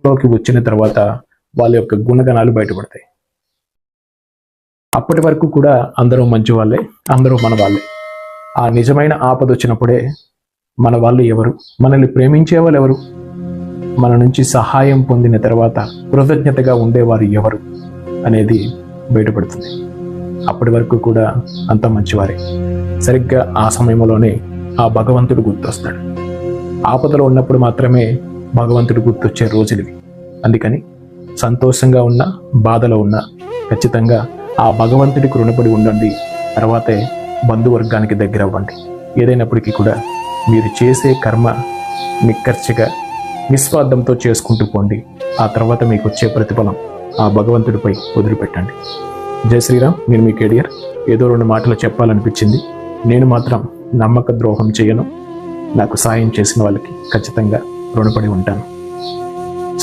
లోకి వచ్చిన తర్వాత వాళ్ళ యొక్క గుణగణాలు బయటపడతాయి. అప్పటి వరకు కూడా అందరూ మంచి వాళ్ళే, అందరూ మన వాళ్ళే. ఆ నిజమైన ఆపద వచ్చినప్పుడే మన వాళ్ళు ఎవరు, మనల్ని ప్రేమించే వాళ్ళు ఎవరు, మన నుంచి సహాయం పొందిన తర్వాత కృతజ్ఞతగా ఉండేవారు ఎవరు అనేది బయటపడుతుంది. అప్పటి వరకు కూడా అంత మంచివారే. సరిగ్గా ఆ సమయంలోనే ఆ భగవంతుడు గుర్తొస్తాడు. ఆపదలో ఉన్నప్పుడు మాత్రమే భగవంతుడు గుర్తొచ్చే రోజులు. అందుకని సంతోషంగా ఉన్నా, బాధలో ఉన్నా ఖచ్చితంగా ఆ భగవంతుడికి రుణపడి ఉండండి. తర్వాతే బంధువర్గానికి దగ్గర అవ్వండి. ఏదైనప్పటికీ కూడా మీరు చేసే కర్మ నిక్కర్చిగా నిస్వార్థంతో చేసుకుంటూ పోండి. ఆ తర్వాత మీకు వచ్చే ప్రతిఫలం ఆ భగవంతుడిపై వదిలిపెట్టండి. జై శ్రీరామ్. నేను మీ కేడియర్. ఏదో 2 మాటలు చెప్పాలనిపించింది. నేను మాత్రం నమ్మక ద్రోహం చేయను. నాకు సాయం చేసిన వాళ్ళకి ఖచ్చితంగా రుణపడి ఉంటాను.